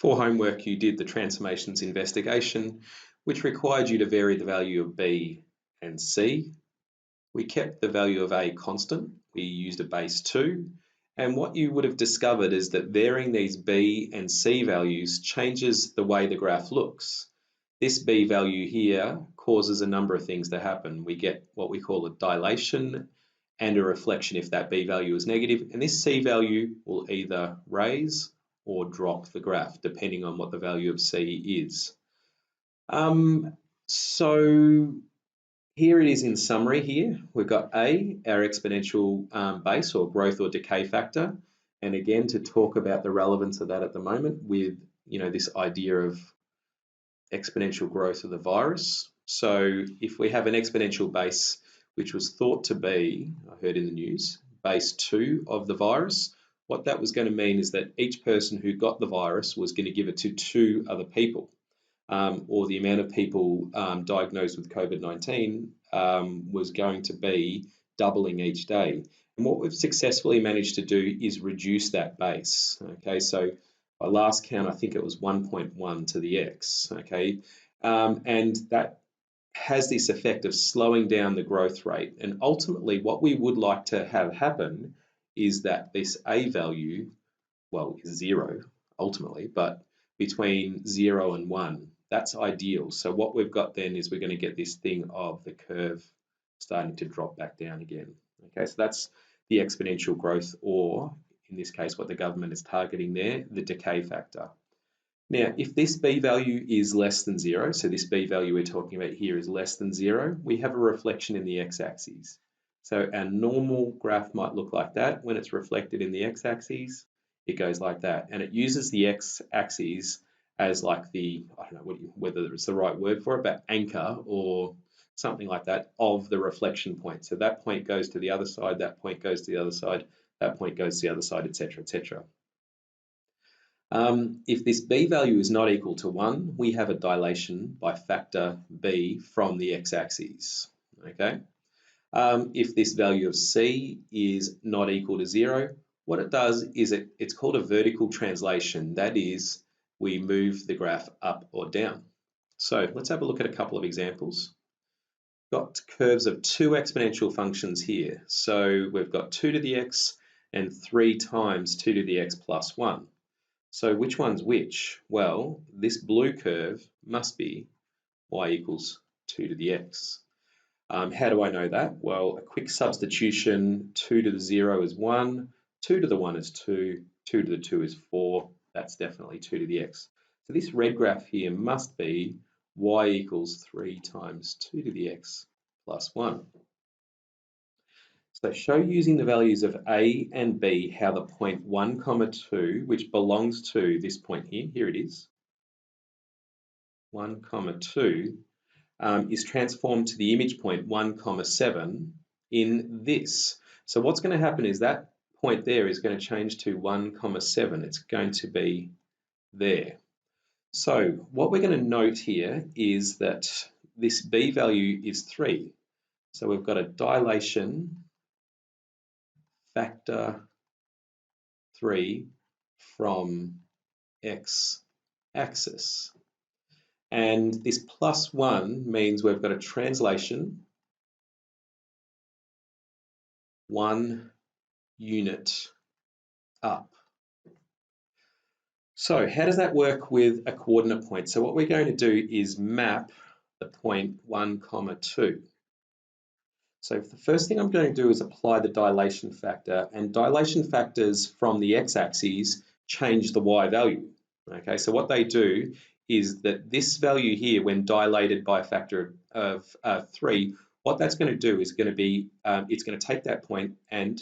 For homework, you did the transformations investigation, which required you to vary the value of B and C. We kept the value of A constant. We used a base 2. And what you would have discovered is that varying these B and C values changes the way the graph looks. This B value here causes a number of things to happen. We get what we call a dilation and a reflection if that B value is negative. And this C value will either raise or drop the graph, depending on what the value of C is. So here it is in summary here. We've got A, our exponential base or growth or decay factor. And again, to talk about the relevance of that at the moment with, this idea of exponential growth of the virus. So if we have an exponential base, which was thought to be, I heard in the news, base 2 of the virus, what that was going to mean is that each person who got the virus was going to give it to 2 other people, or the amount of people diagnosed with COVID-19 was going to be doubling each day. And what we've successfully managed to do is reduce that base. Okay, so by last count, I think it was 1.1 to the x. Okay, and that has this effect of slowing down the growth rate. And ultimately, what we would like to have happen is that this A value, well, is 0 ultimately, but between 0 and 1, that's ideal. So what we've got then is we're going to get this thing of the curve starting to drop back down again. Okay, so that's the exponential growth, or in this case, what the government is targeting there, the decay factor. Now, if this B value is less than 0, so this B value we're talking about here is less than 0, we have a reflection in the x-axis. So our normal graph might look like that. When it's reflected in the x-axis, it goes like that. And it uses the x-axis as like the, I don't know whether it's the right word for it, but anchor or something like that of the reflection point. So that point goes to the other side, that point goes to the other side, that point goes to the other side, etc., etc. If this B value is not equal to 1, we have a dilation by factor B from the x-axis. Okay. If this value of C is not equal to 0, what it does is it's called a vertical translation. That is, we move the graph up or down. So let's have a look at a couple of examples. Got curves of 2 exponential functions here. So we've got 2 to the x and 3 times 2 to the x plus 1. So which one's which? Well, this blue curve must be y equals 2 to the x. How do I know that? Well, a quick substitution, 2 to the 0 is 1, 2 to the 1 is 2, 2 to the 2 is 4. That's definitely 2 to the x. So this red graph here must be y equals 3 times 2 to the x plus 1. So show using the values of A and B how the point 1, 2, which belongs to this point here it is, 1, 2, is transformed to the image point 1, 7 in this. So what's going to happen is that point there is going to change to 1, 7. It's going to be there. So what we're going to note here is that this B value is 3. So we've got a dilation factor 3 from x-axis. And this plus 1 means we've got a translation 1 unit up. So how does that work with a coordinate point? So what we're going to do is map the point 1, 2. So the first thing I'm going to do is apply the dilation factor, and dilation factors from the x-axis change the y value. Okay, so what they do is that this value here, when dilated by a factor of 3, what that's going to do is going to be, it's going to take that point and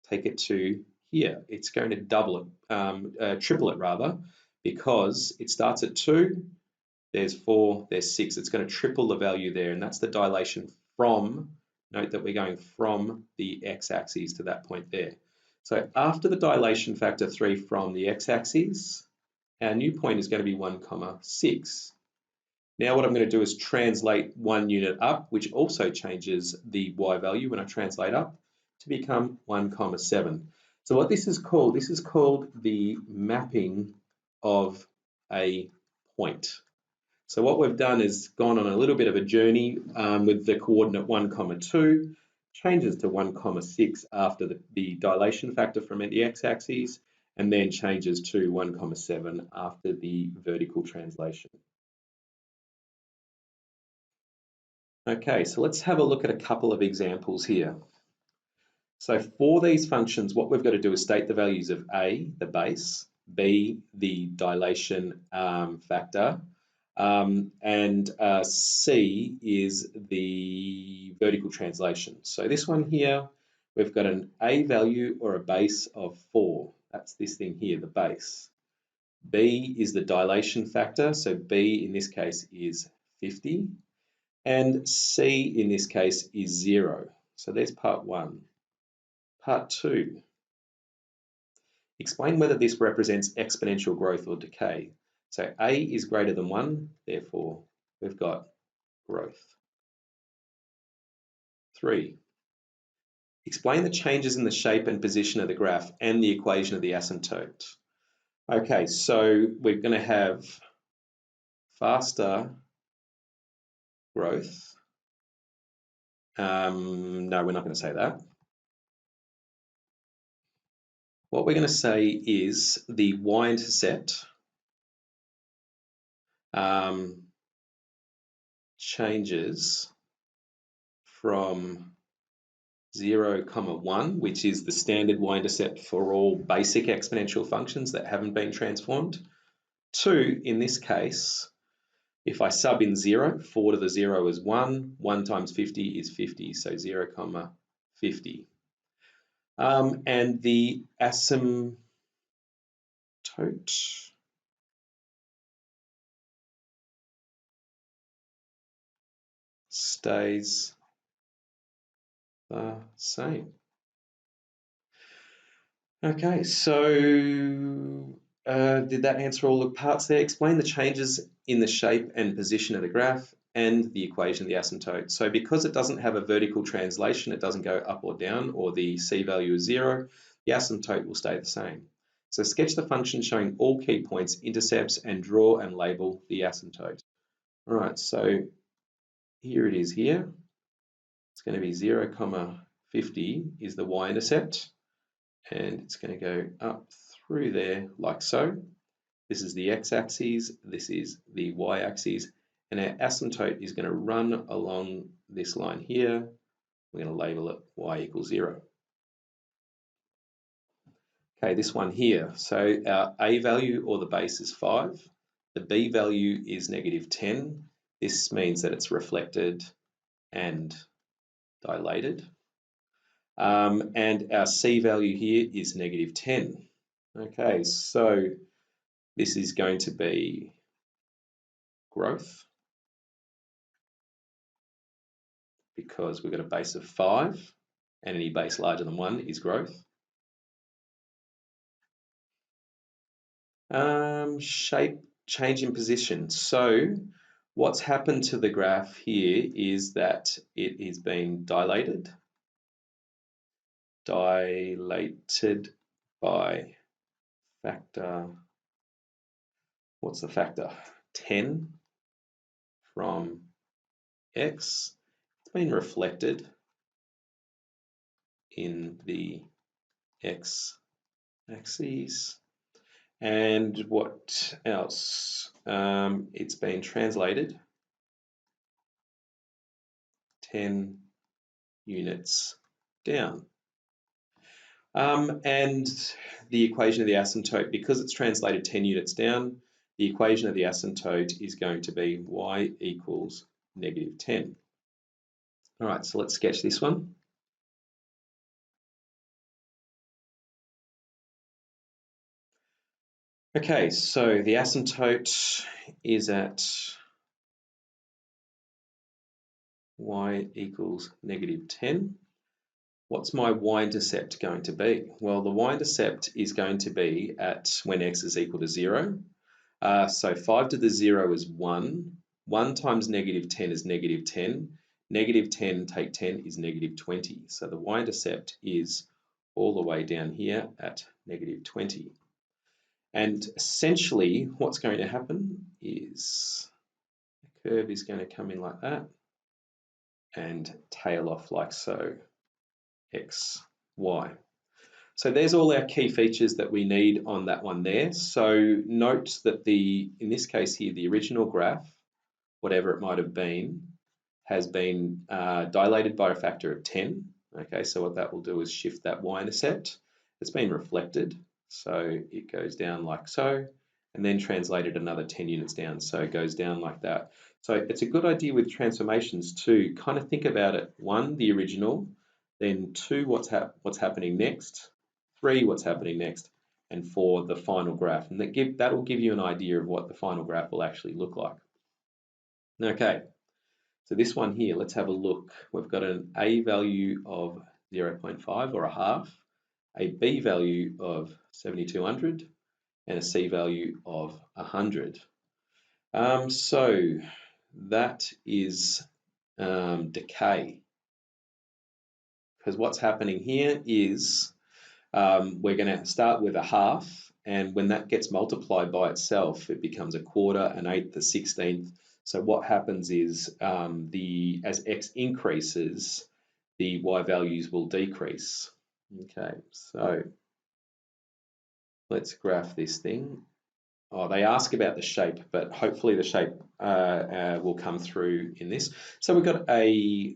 take it to here. It's going to double it, triple it rather, because it starts at 2, there's 4, there's 6. It's going to triple the value there, and that's the dilation from, note that we're going from the x-axis to that point there. So after the dilation factor 3 from the x-axis, our new point is going to be 1, 6. Now what I'm going to do is translate 1 unit up, which also changes the y value when I translate up, to become 1, 7. So what this is called the mapping of a point. So what we've done is gone on a little bit of a journey with the coordinate 1, 2, changes to 1, 6 after the dilation factor from the x-axis, and then changes to 1, 7 after the vertical translation. Okay, so let's have a look at a couple of examples here. So for these functions, what we've got to do is state the values of A, the base, B, the dilation factor, and C is the vertical translation. So this one here, we've got an A value or a base of 4. That's this thing here, the base. B is the dilation factor, so B in this case is 50. And C in this case is 0. So there's part 1. Part 2. Explain whether this represents exponential growth or decay. So A is greater than 1, therefore we've got growth. 3. Explain the changes in the shape and position of the graph and the equation of the asymptote. Okay, so we're going to have faster growth. No, we're not going to say that. What we're going to say is the y-intercept changes from 0, 1, which is the standard y-intercept for all basic exponential functions that haven't been transformed, to, in this case, if I sub in 0, 4 to the 0 is 1, 1 times 50 is 50, so 0, 50. And the asymptote stays the same. Okay, so did that answer all the parts there? Explain the changes in the shape and position of the graph and the equation of the asymptote. So because it doesn't have a vertical translation, it doesn't go up or down, or the C value is 0, the asymptote will stay the same. So sketch the function showing all key points, intercepts, and draw and label the asymptote. All right, so here it is here. It's going to be 0, 50 is the y-intercept, and it's going to go up through there like so. This is the x-axis, this is the y-axis, and our asymptote is going to run along this line here. We're going to label it y equals 0. Okay, this one here. So our A value or the base is 5. The B value is -10. This means that it's reflected and dilated. And our C value here is -10. Okay, so this is going to be growth because we've got a base of 5 and any base larger than 1 is growth. Shape change in position. So what's happened to the graph here is that it is being dilated by factor, what's the factor? 10 from x. It's been reflected in the x-axis. And what else? It's been translated 10 units down. And the equation of the asymptote, because it's translated 10 units down, the equation of the asymptote is going to be y equals -10. All right, so let's sketch this one. Okay, so the asymptote is at y equals -10. What's my y-intercept going to be? Well, the y-intercept is going to be at when x is equal to 0. So 5 to the 0 is 1. 1 times -10 is -10. -10 take 10 is -20. So the y-intercept is all the way down here at -20. And essentially what's going to happen is the curve is going to come in like that and tail off like so, X, Y. So there's all our key features that we need on that one there. So note that in this case here, the original graph, whatever it might have been, has been dilated by a factor of 10. Okay, so what that will do is shift that y-intercept. It's been reflected, so it goes down like so, and then translated another 10 units down, so it goes down like that. So it's a good idea with transformations to kind of think about it. 1, the original, then 2, what's happening next, 3, what's happening next, and 4, the final graph. And that will give you an idea of what the final graph will actually look like. Okay. So this one here, let's have a look. We've got an A value of 0.5 or a half, a B value of 7200, and a C value of 100. So that is decay. Because what's happening here is we're going to start with a half, and when that gets multiplied by itself, it becomes a quarter, an eighth, a 16th. So what happens is as x increases, the y values will decrease. Okay, so let's graph this thing. Oh, they ask about the shape, but hopefully the shape will come through in this. So we've got a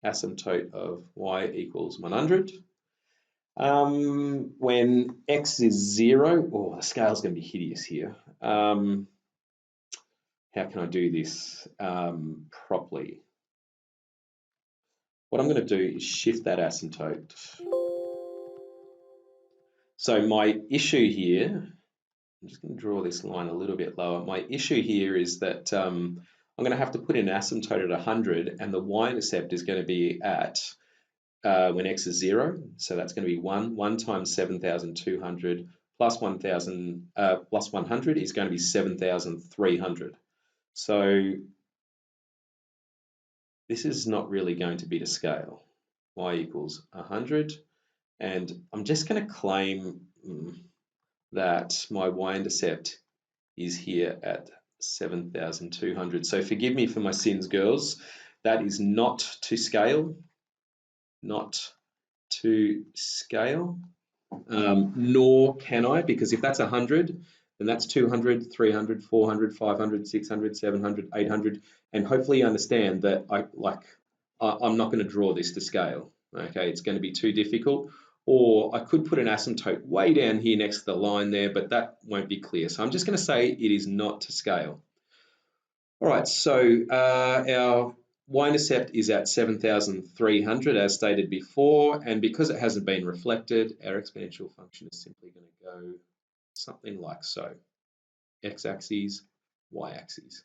asymptote of y equals 100. When x is 0, oh, the scale's going to be hideous here. How can I do this properly? What I'm going to do is shift that asymptote. So my issue here, I'm just going to draw this line a little bit lower. My issue here is that I'm going to have to put in an asymptote at 100, and the y-intercept is going to be at when x is 0, so that's going to be 1 times 7,200 plus 1,000 plus 100 is going to be 7,300. So this is not really going to be to scale. Y equals 100, and I'm just going to claim that my y-intercept is here at 7,200. So forgive me for my sins, girls. That is not to scale, not to scale, nor can I, because if that's 100, then that's 200, 300, 400, 500, 600, 700, 800, and hopefully you understand that I'm not going to draw this to scale. Okay, it's going to be too difficult. Or I could put an asymptote way down here next to the line there, but that won't be clear. So I'm just going to say it is not to scale. All right, so our y-intercept is at 7,300 as stated before, and because it hasn't been reflected, our exponential function is simply going to go something like so. X-axis, y-axis.